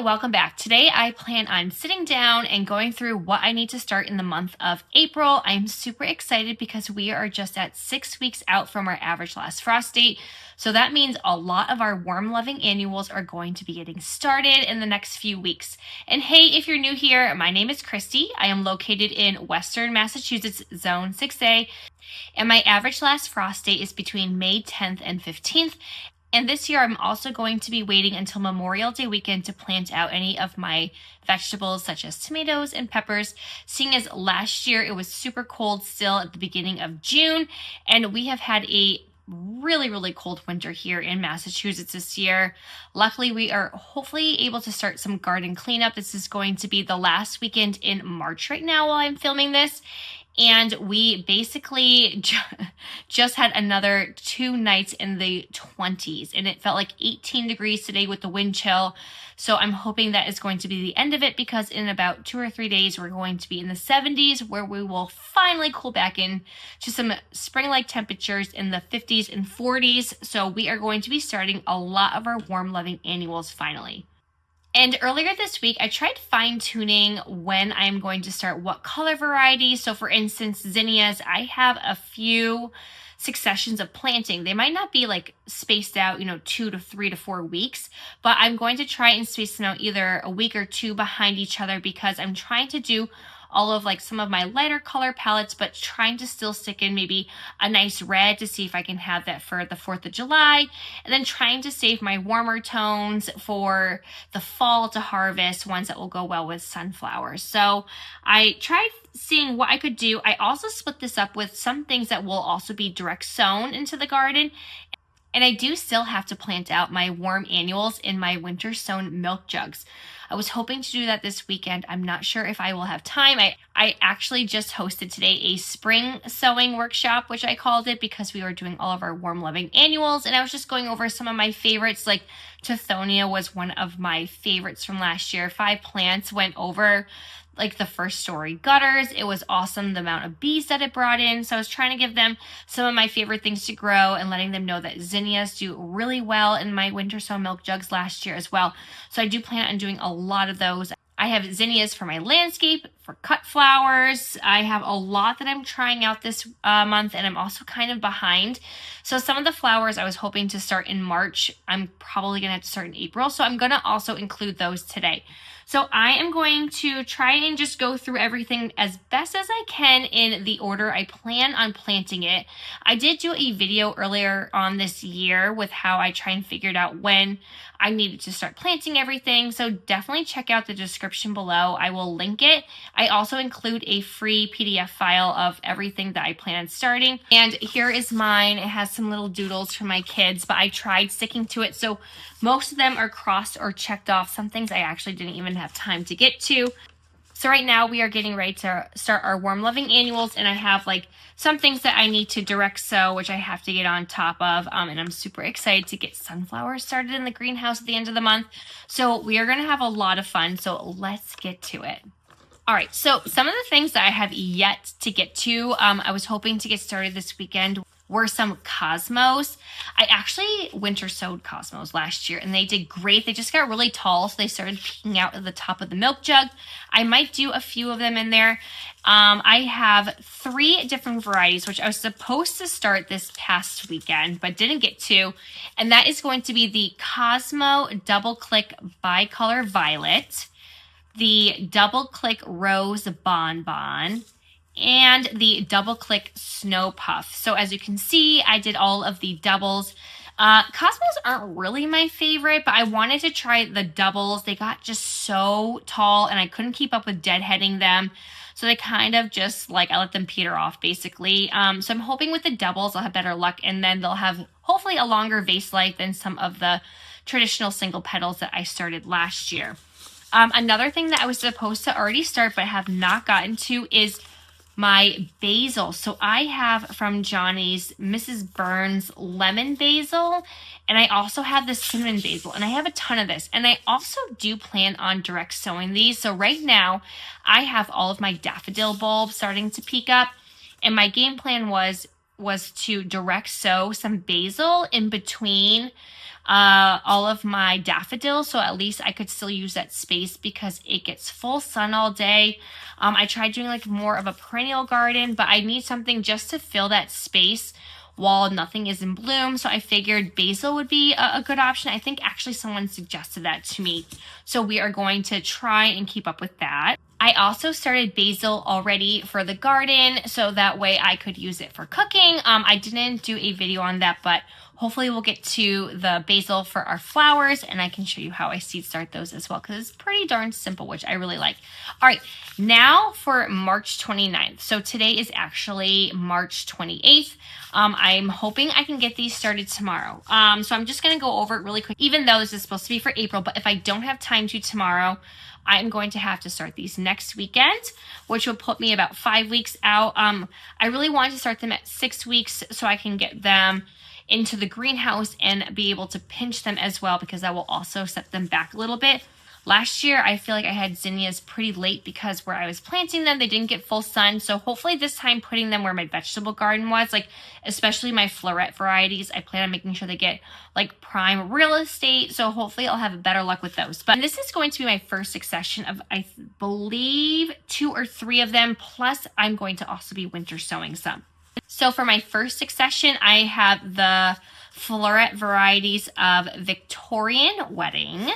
welcome back. Today I plan on sitting down and going through what I need to start in the month of April. I'm super excited because we are just at 6 weeks out from our average last frost date. So that means a lot of our warm-loving annuals are going to be getting started in the next few weeks. And hey, if you're new here, my name is Christy. I am located in Western Massachusetts, Zone 6A. And my average last frost date is between May 10th and 15th. And this year, I'm also going to be waiting until Memorial Day weekend to plant out any of my vegetables, such as tomatoes and peppers, seeing as last year it was super cold still at the beginning of June, and we have had a really cold winter here in Massachusetts this year. Luckily, we are hopefully able to start some garden cleanup. This is going to be the last weekend in March right now while I'm filming this. And we basically just had another 2 nights in the 20s, and it felt like 18 degrees today with the wind chill. So I'm hoping that is going to be the end of it, because in about 2 or 3 days, we're going to be in the 70s, where we will finally cool back in to some spring-like temperatures in the 50s and 40s. So we are going to be starting a lot of our warm-loving annuals finally. And earlier this week, I tried fine-tuning when I'm going to start what color variety. So for instance, zinnias, I have a few successions of planting. They might not be like spaced out, 2 to 3 to 4 weeks, but I'm going to try and space them out either a week or 2 behind each other, because I'm trying to do all of like some of my lighter color palettes, but trying to still stick in maybe a nice red to see if I can have that for the 4th of July, and then trying to save my warmer tones for the fall to harvest, ones that will go well with sunflowers. So I tried seeing what I could do. I also split this up with some things that will also be direct sown into the garden. And I do still have to plant out my warm annuals in my winter sown milk jugs. I was hoping to do that this weekend. I'm not sure if I will have time. I actually just hosted today a spring sowing workshop, which I called it, because we were doing all of our warm loving annuals. And I was just going over some of my favorites, like Tithonia was one of my favorites from last year. 5 plants went over like the first story gutters. It was awesome, the amount of bees that it brought in. So I was trying to give them some of my favorite things to grow and letting them know that zinnias do really well in my winter sown milk jugs last year as well. So I do plan on doing a lot of those. I have zinnias for my landscape, for cut flowers. I have a lot that I'm trying out this month, and I'm also kind of behind. So some of the flowers I was hoping to start in March, I'm probably going to have to start in April. So I'm going to also include those today. So I am going to try and just go through everything as best as I can in the order I plan on planting it. I did do a video earlier on this year with how I try and figured out when I needed to start planting everything. So definitely check out the description below. I will link it. I also include a free PDF file of everything that I plan on starting. And here is mine. It has some little doodles for my kids, but I tried sticking to it. So most of them are crossed or checked off. Some things I actually didn't even have time to get to. So right now we are getting ready to start our warm loving annuals, and I have like some things that I need to direct sow, which I have to get on top of. And I'm super excited to get sunflowers started in the greenhouse at the end of the month. So we are going to have a lot of fun. So let's get to it. All right, so some of the things that I have yet to get to, I was hoping to get started this weekend, were some cosmos. I actually winter sowed cosmos last year, and they did great. They just got really tall, so they started peeking out at the top of the milk jug. I might do a few of them in there. I have 3 different varieties, which I was supposed to start this past weekend, but didn't get to. And that is going to be the Cosmo Double Click Bicolor Violet, the Double Click Rose Bonbon, and the Double Click Snow Puff. So as you can see, I did all of the doubles. Cosmos aren't really my favorite, but I wanted to try the doubles. They got just so tall, and I couldn't keep up with deadheading them. So they kind of just I let them peter off basically. So I'm hoping with the doubles I'll have better luck, and then they'll have hopefully a longer vase life than some of the traditional single petals that I started last year. Another thing that I was supposed to already start but have not gotten to is my basil. So I have from Johnny's Mrs. Burns lemon basil, and I also have the cinnamon basil, and I have a ton of this. And I also do plan on direct sowing these. So right now I have all of my daffodil bulbs starting to peak up, and my game plan was was to direct sow some basil in between all of my daffodils, so at least I could still use that space because it gets full sun all day. I tried doing like more of a perennial garden, but I need something just to fill that space while nothing is in bloom. So I figured basil would be a good option. I think actually someone suggested that to me. So we are going to try and keep up with that. I also started basil already for the garden, so that way I could use it for cooking. I didn't do a video on that, but hopefully we'll get to the basil for our flowers, and I can show you how I seed start those as well, because it's pretty darn simple, which I really like. All right, now for March 29th. So today is actually March 28th. I'm hoping I can get these started tomorrow. So I'm just going to go over it really quick, even though this is supposed to be for April, but if I don't have time to tomorrow, I'm going to have to start these next weekend, which will put me about 5 weeks out. I really want to start them at 6 weeks so I can get them into the greenhouse and be able to pinch them as well, because that will also set them back a little bit. Last year, I feel like I had zinnias pretty late because where I was planting them, they didn't get full sun. So hopefully this time putting them where my vegetable garden was, like especially my floret varieties, I plan on making sure they get like prime real estate. So hopefully I'll have better luck with those. But this is going to be my first succession of, I believe, 2 or 3 of them. Plus I'm going to also be winter sowing some. So for my first succession, I have the floret varieties of Victorian Wedding,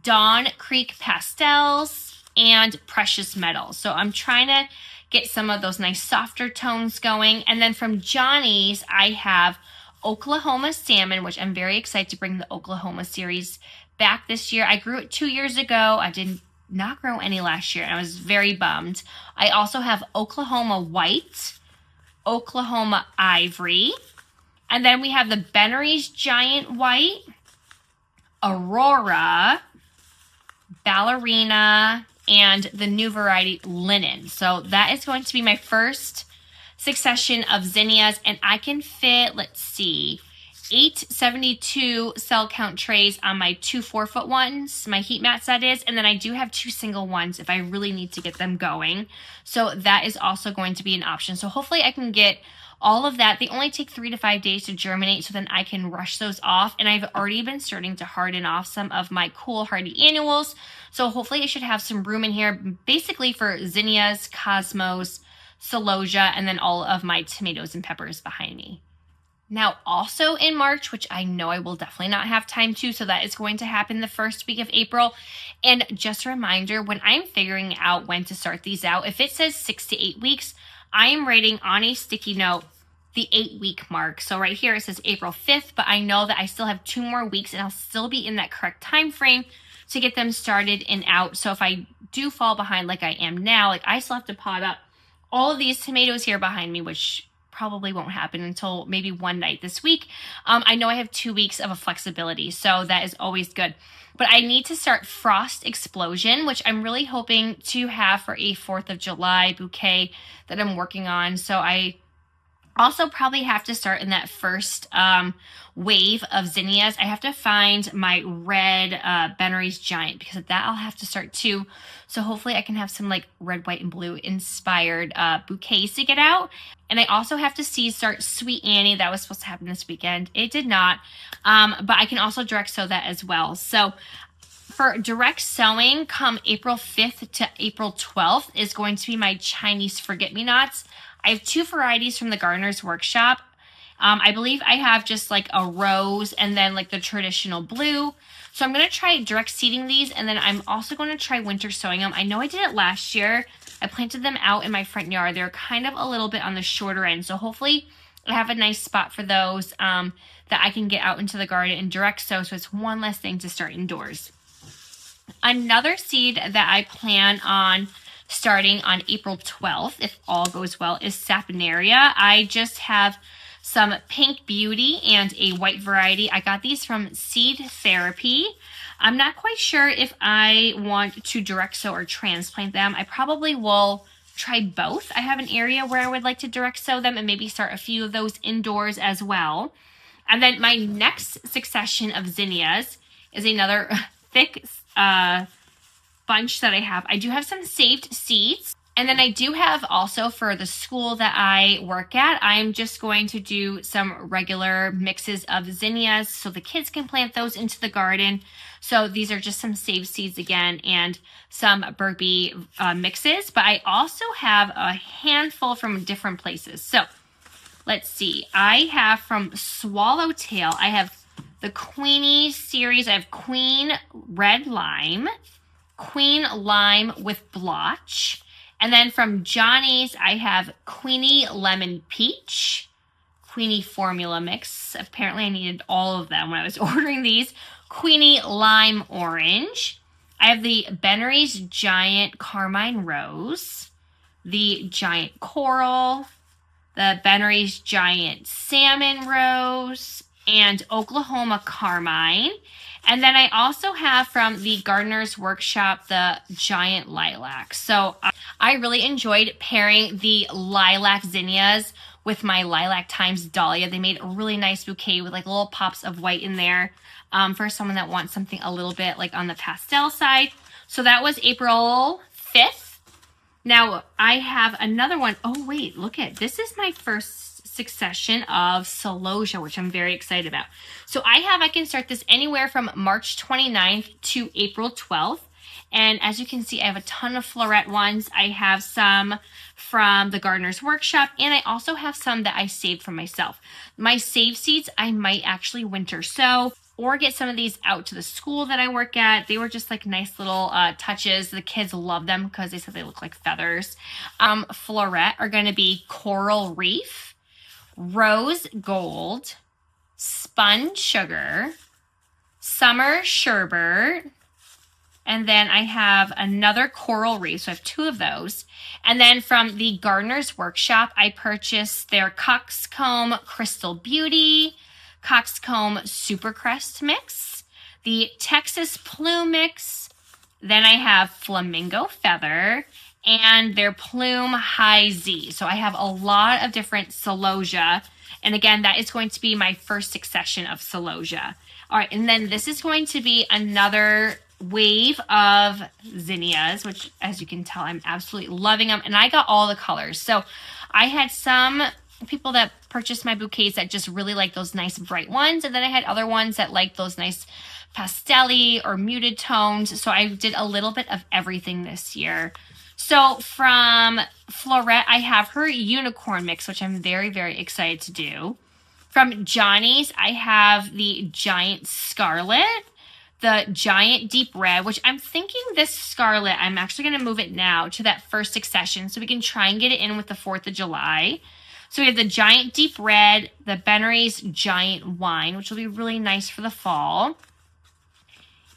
Dawn Creek Pastels, and Precious Metals. So I'm trying to get some of those nice softer tones going. And then from Johnny's, I have Oklahoma Salmon, which I'm very excited to bring the Oklahoma series back this year. I grew it 2 years ago. I did not grow any last year, and I was very bummed. I also have Oklahoma White, Oklahoma Ivory, and then we have the Bennery's Giant White, Aurora, Ballerina, and the new variety Linen. So that is going to be my first succession of zinnias, and I can fit, let's see, 872 cell count trays on my 2 4-foot ones, my heat mats that is, and then I do have 2 single ones if I really need to get them going. So that is also going to be an option. So hopefully I can get all of that. They only take 3 to 5 days to germinate, so then I can rush those off. And I've already been starting to harden off some of my cool hardy annuals. So hopefully I should have some room in here, basically for zinnias, cosmos, celosia, and then all of my tomatoes and peppers behind me. Now also in March, which I know I will definitely not have time to, so that is going to happen the first week of April. And just a reminder, when I'm figuring out when to start these out, if it says 6 to 8 weeks, I am writing on a sticky note the 8-week mark. So right here it says April 5th, but I know that I still have 2 more weeks and I'll still be in that correct time frame to get them started and out. So if I do fall behind like I am now, like I still have to pot up all of these tomatoes here behind me, which probably won't happen until maybe one night this week. I know I have 2 weeks of a flexibility, so that is always good. But I need to start Frost Explosion, which I'm really hoping to have for a 4th of July bouquet that I'm working on. So I also probably have to start in that first wave of zinnias. I have to find my red Bennery's Giant, because of that I'll have to start too. So hopefully I can have some like red, white, and blue inspired bouquets to get out. And I also have to seed start Sweet Annie. That was supposed to happen this weekend. It did not. But I can also direct sow that as well. So for direct sowing, come April 5th to April 12th is going to be my Chinese forget-me-nots. I have 2 varieties from the Gardener's Workshop. I believe I have just like a rose and then like the traditional blue. So I'm going to try direct seeding these, and then I'm also going to try winter sowing them. I know I did it last year. I planted them out in my front yard. They're kind of a little bit on the shorter end. So hopefully I have a nice spot for those that I can get out into the garden and direct sow. So it's one less thing to start indoors. Another seed that I plan on starting on April 12th, if all goes well, is Saponaria. I just have some Pink Beauty and a white variety. I got these from Seed Therapy. I'm not quite sure if I want to direct sow or transplant them. I probably will try both. I have an area where I would like to direct sow them and maybe start a few of those indoors as well. And then my next succession of zinnias is another thick bunch that I have. I do have some saved seeds. And then I do have also for the school that I work at, I'm just going to do some regular mixes of zinnias so the kids can plant those into the garden. So these are just some saved seeds again and some burpee mixes. But I also have a handful from different places. So let's see. I have from Swallowtail, I have the Queenie series. I have Queen Red Lime, Queen Lime with Blotch. And then from Johnny's, I have Queenie Lemon Peach, Queenie Formula Mix. Apparently I needed all of them when I was ordering these. Queenie Lime Orange. I have the Bennery's Giant Carmine Rose, the Giant Coral, the Bennery's Giant Salmon Rose, and Oklahoma Carmine. And then I also have from the Gardener's Workshop, the Giant Lilac. So I really enjoyed pairing the lilac zinnias with my Lilac Times Dahlia. They made a really nice bouquet with like little pops of white in there for someone that wants something a little bit like on the pastel side. So that was April 5th. Now I have another one. Oh wait, look at this. Is my first succession of celosia, which I'm very excited about. So I can start this anywhere from March 29th to April 12th. And as you can see, I have a ton of floret ones. I have some from the Gardener's Workshop, and I also have some that I saved for myself. My save seeds, I might actually winter sow or get some of these out to the school that I work at. They were just like nice little touches. The kids love them because they said they look like feathers. Floret are going to be Coral Reef, Rose Gold, Spun Sugar, Summer Sherbet, and then I have another Coral Reef, so I have two of those. And then from the Gardener's Workshop, I purchased their Coxcomb Crystal Beauty, Coxcomb Supercrest Mix, the Texas Plume Mix, then I have Flamingo Feather, and their Plume High Z. So I have a lot of different celosia. And again, that is going to be my first succession of celosia. All right, and then this is going to be another wave of zinnias, which as you can tell, I'm absolutely loving them. And I got all the colors. So I had some people that purchased my bouquets that just really like those nice bright ones. And then I had other ones that like those nice pastel-y or muted tones. So I did a little bit of everything this year. So from Floret, I have her Unicorn Mix, which I'm very, very excited to do. From Johnny's, I have the Giant Scarlet, the Giant Deep Red, which I'm thinking this Scarlet, I'm actually going to move it now to that first succession so we can try and get it in with the 4th of July. So we have the Giant Deep Red, the Bennery's Giant Wine, which will be really nice for the fall.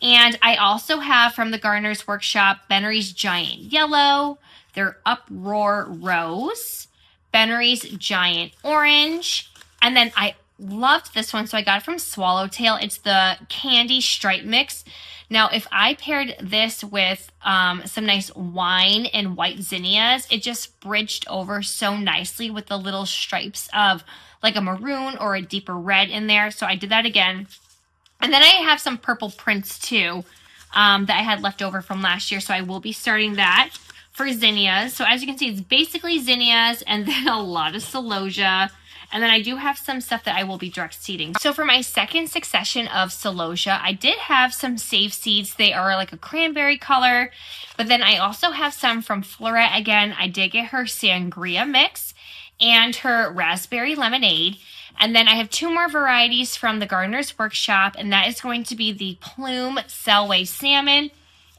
And I also have from the Gardener's Workshop, Bennery's Giant Yellow, their Uproar Rose, Bennery's Giant Orange, and then I loved this one, so I got it from Swallowtail. It's the Candy Stripe Mix. Now, if I paired this with some nice wine and white zinnias, it just bridged over so nicely with the little stripes of like a maroon or a deeper red in there. So I did that again. And then I have some purple prints too that I had left over from last year. So I will be starting that for zinnias. So as you can see, it's basically zinnias and then a lot of celosia. And then I do have some stuff that I will be direct seeding. So for my second succession of celosia, I did have some save seeds. They are like a cranberry color. But then I also have some from Floret. Again, I did get her Sangria Mix and her Raspberry Lemonade. And then I have two more varieties from the Gardener's Workshop, and that is going to be the Plume Selway Salmon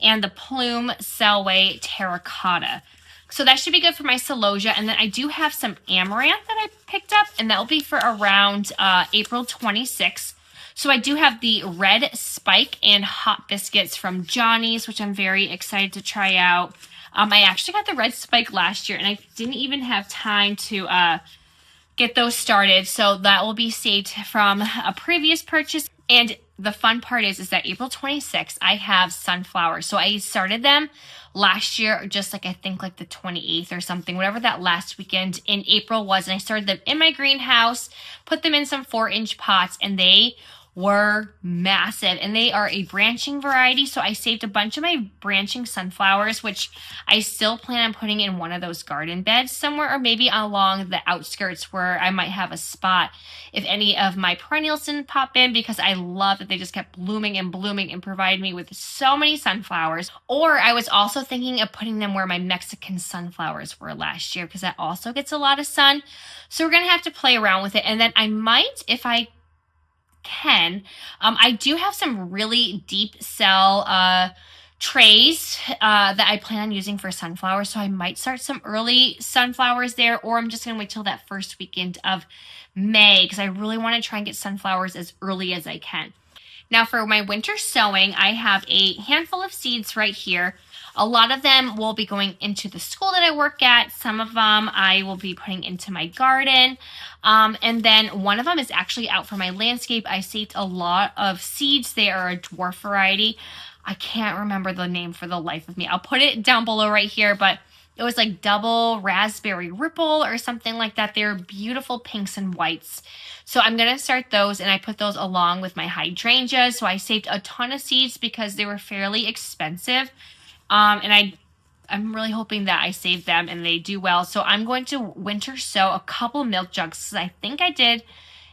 and the Plume Selway Terracotta. So that should be good for my celosia. And then I do have some Amaranth that I picked up, and that will be for around April 26th. So I do have the Red Spike and Hot Biscuits from Johnny's, which I'm very excited to try out. I actually got the Red Spike last year, and I didn't even have time to get those started. So that will be saved from a previous purchase. And the fun part is that April 26th, I have sunflowers. So I started them last year, just like I think like the 28th or something, whatever that last weekend in April was. And I started them in my greenhouse, put them in some 4-inch pots, and they were massive, and they are a branching variety. So I saved a bunch of my branching sunflowers, which I still plan on putting in one of those garden beds somewhere, or maybe along the outskirts where I might have a spot if any of my perennials didn't pop in, because I love that they just kept blooming and blooming and provided me with so many sunflowers. Or I was also thinking of putting them where my Mexican sunflowers were last year, because that also gets a lot of sun. So we're gonna have to play around with it. And then I might, if I can, I do have some really deep cell trays that I plan on using for sunflowers. So I might start some early sunflowers there, or I'm just gonna wait till that first weekend of May, because I really want to try and get sunflowers as early as I can. Now for my winter sowing, I have a handful of seeds right here. A lot of them will be going into the school that I work at. Some of them I will be putting into my garden. And then one of them is actually out for my landscape. I saved a lot of seeds. They are a dwarf variety. I can't remember the name for the life of me. I'll put it down below right here, but it was like double raspberry ripple or something like that. They're beautiful pinks and whites. So I'm going to start those, and I put those along with my hydrangeas. So I saved a ton of seeds because they were fairly expensive. And I'm really hoping that I saved them and they do well. So I'm going to winter sow a couple milk jugs. I think I did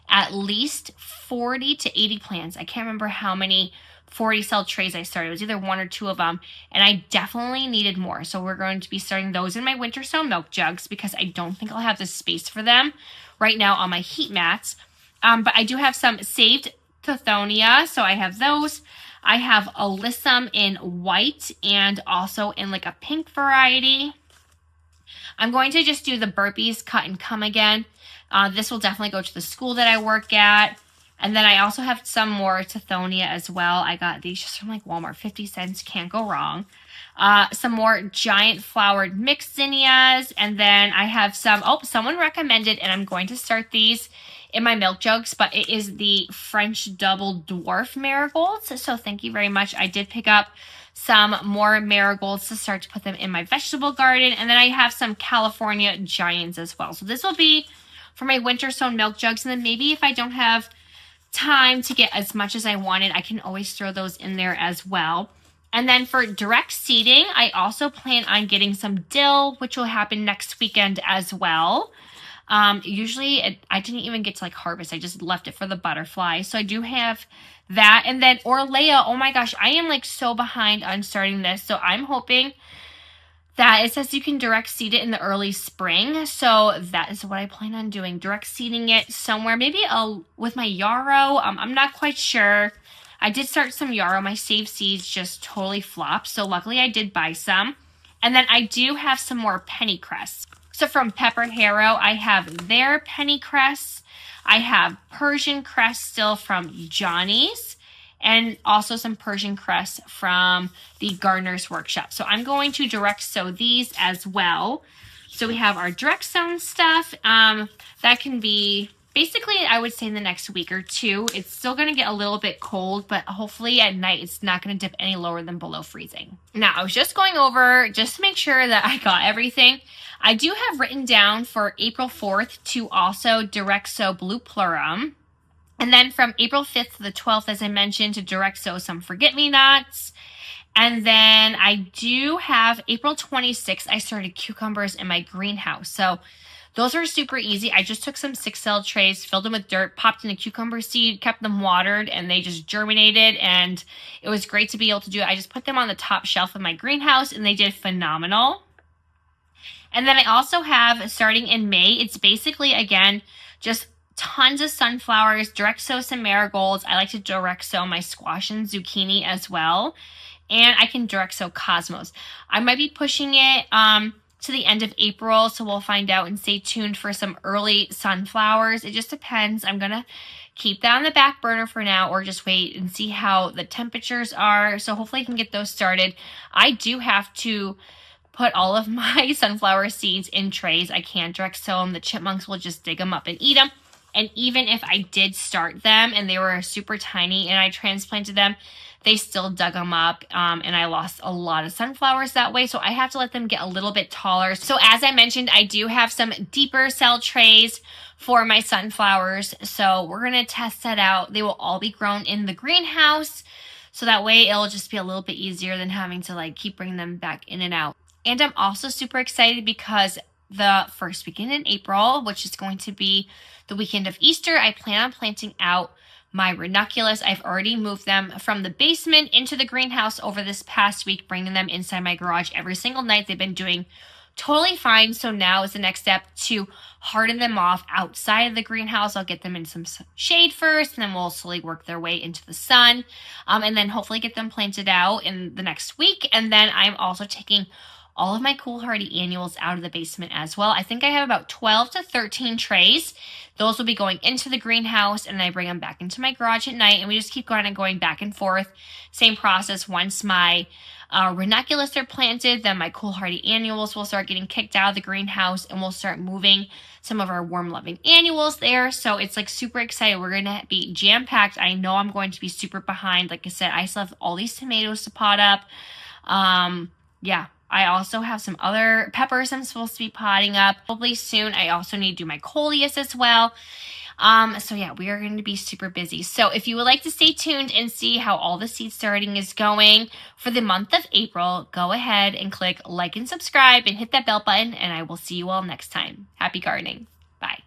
at least 40 to 80 plants. I can't remember how many 40 cell trays I started. It was either one or two of them, and I definitely needed more. So we're going to be starting those in my winter sow milk jugs, because I don't think I'll have the space for them right now on my heat mats. But I do have some saved Tithonia, so I have those. I have Alyssum in white and also in like a pink variety. I'm going to just do the burpees, cut and come again. This will definitely go to the school that I work at. And then I also have some more Tithonia as well. I got these just from like Walmart, 50 cents, can't go wrong. Some more giant flowered mixed zinnias. And then I have some, someone recommended, and I'm going to start these in my milk jugs, but it is the French double dwarf marigolds. So thank you very much. I did pick up some more marigolds to start to put them in my vegetable garden. And then I have some California giants as well. So this will be for my winter sown milk jugs. And then maybe if I don't have time to get as much as I wanted, I can always throw those in there as well. And then for direct seeding, I also plan on getting some dill, which will happen next weekend as well. Usually I didn't even get to like harvest. I just left it for the butterflies. So I do have that. And then Orlea, oh my gosh, I am like so behind on starting this. So I'm hoping that it says you can direct seed it in the early spring. So that is what I plan on doing. Direct seeding it somewhere, maybe with my yarrow. I'm not quite sure. I did start some yarrow. My saved seeds just totally flopped. So luckily I did buy some. And then I do have some more pennycress. So from Pepper Harrow, I have their pennycress. I have Persian cress still from Johnny's, and also some Persian cress from the Gardener's Workshop. So I'm going to direct sow these as well. So we have our direct sown stuff. That can be basically, I would say, in the next week or two. It's still going to get a little bit cold, but hopefully at night it's not going to dip any lower than below freezing. Now, I was just going over just to make sure that I got everything. I do have written down for April 4th to also direct sow blue plurum. And then from April 5th to the 12th, as I mentioned, to direct sow some forget-me-nots. And then I do have April 26th, I started cucumbers in my greenhouse. So those are super easy. I just took some 6-cell trays, filled them with dirt, popped in a cucumber seed, kept them watered, and they just germinated. And it was great to be able to do it. I just put them on the top shelf of my greenhouse, and they did phenomenal. And then I also have, starting in May, it's basically, again, just tons of sunflowers, direct sow some marigolds. I like to direct sow my squash and zucchini as well. And I can direct sow cosmos. I might be pushing it to the end of April, so we'll find out, and stay tuned for some early sunflowers. It just depends. I'm going to keep that on the back burner for now, or just wait and see how the temperatures are. So hopefully I can get those started. I do have to put all of my sunflower seeds in trays. I can't direct sow them. The chipmunks will just dig them up and eat them. And even if I did start them and they were super tiny and I transplanted them, they still dug them up, and I lost a lot of sunflowers that way. So I have to let them get a little bit taller. So as I mentioned, I do have some deeper cell trays for my sunflowers. So we're going to test that out. They will all be grown in the greenhouse. So that way it'll just be a little bit easier than having to like keep bringing them back in and out. And I'm also super excited because the first weekend in April, which is going to be the weekend of Easter, I plan on planting out my ranunculus. I've already moved them from the basement into the greenhouse over this past week, bringing them inside my garage every single night. They've been doing totally fine. So now is the next step to harden them off outside of the greenhouse. I'll get them in some shade first, and then we'll slowly work their way into the sun, and then hopefully get them planted out in the next week. And then I'm also taking all of my cool hardy annuals out of the basement as well. I think I have about 12 to 13 trays. Those will be going into the greenhouse, and then I bring them back into my garage at night, and we just keep going back and forth. Same process. Once my ranunculus are planted, then my cool hardy annuals will start getting kicked out of the greenhouse, and we'll start moving some of our warm loving annuals there. So it's like super excited. We're going to be jam packed. I know I'm going to be super behind. Like I said, I still have all these tomatoes to pot up. Yeah. I also have some other peppers I'm supposed to be potting up probably soon. I also need to do my coleus as well. So yeah, we are going to be super busy. So if you would like to stay tuned and see how all the seed starting is going for the month of April, go ahead and click like and subscribe and hit that bell button, and I will see you all next time. Happy gardening. Bye.